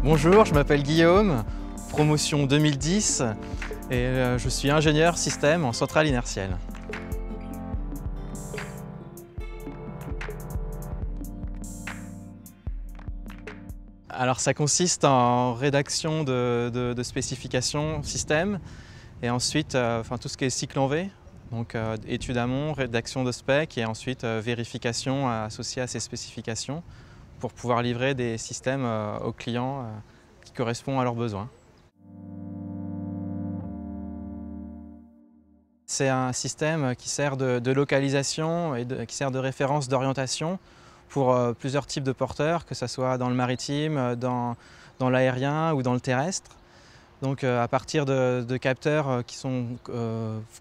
Bonjour, je m'appelle Guillaume, promotion 2010 et je suis ingénieur système en centrale inertielle. Alors ça consiste en rédaction de spécifications système et ensuite tout ce qui est cycle en V, donc étude amont, rédaction de spec et ensuite vérification associée à ces spécifications pour pouvoir livrer des systèmes aux clients qui correspondent à leurs besoins. C'est un système qui sert de localisation et qui sert de référence d'orientation pour plusieurs types de porteurs, que ce soit dans le maritime, dans l'aérien ou dans le terrestre. Donc à partir de capteurs qui sont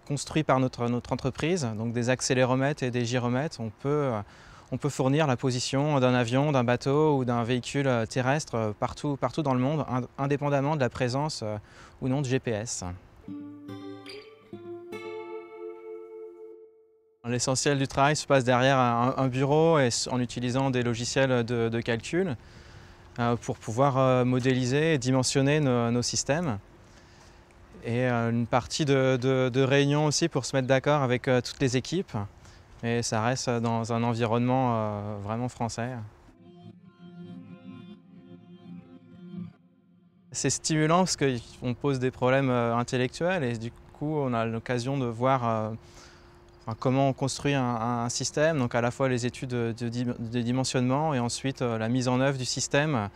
construits par notre entreprise, donc des accéléromètres et des gyromètres, on peut fournir la position d'un avion, d'un bateau ou d'un véhicule terrestre partout dans le monde, indépendamment de la présence ou non de GPS. L'essentiel du travail se passe derrière un bureau et en utilisant des logiciels de calcul pour pouvoir modéliser et dimensionner nos systèmes. Et une partie de réunion aussi pour se mettre d'accord avec toutes les équipes. Et ça reste dans un environnement vraiment français. C'est stimulant parce qu'on pose des problèmes intellectuels et du coup on a l'occasion de voir comment on construit un système, donc à la fois les études de dimensionnement et ensuite la mise en œuvre du système.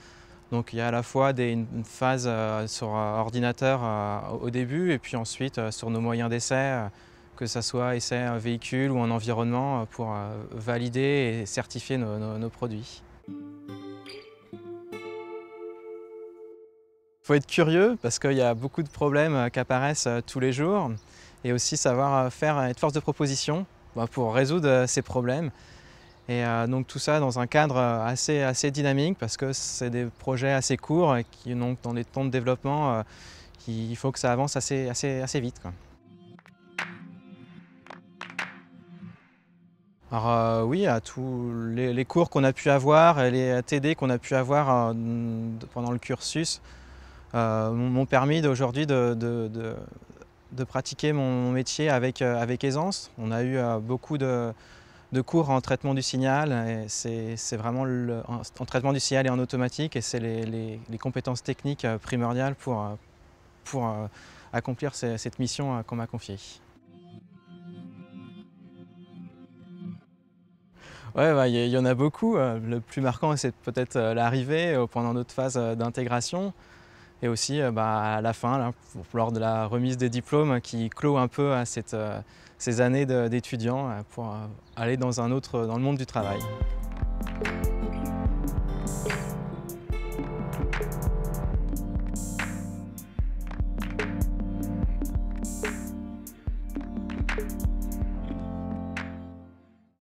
Donc il y a à la fois une phase sur ordinateur au début et puis ensuite sur nos moyens d'essai, que ce soit essai véhicule ou en environnement pour valider et certifier nos produits. Il faut être curieux parce qu'il y a beaucoup de problèmes qui apparaissent tous les jours et aussi savoir être force de proposition pour résoudre ces problèmes. Et donc tout ça dans un cadre assez dynamique parce que c'est des projets assez courts et qui, donc, dans les temps de développement, il faut que ça avance assez vite, quoi. Alors oui, à tous les cours qu'on a pu avoir et les TD qu'on a pu avoir pendant le cursus m'ont permis aujourd'hui de pratiquer mon métier avec aisance. On a eu beaucoup de cours en traitement du signal, et c'est vraiment en traitement du signal et en automatique, et c'est les compétences techniques primordiales pour accomplir cette mission qu'on m'a confiée. Ouais, il y en a beaucoup. Le plus marquant, c'est peut-être l'arrivée pendant notre phase d'intégration. Et aussi à la fin, là, lors de la remise des diplômes qui clôt un peu ces années d'étudiants pour aller dans le monde du travail.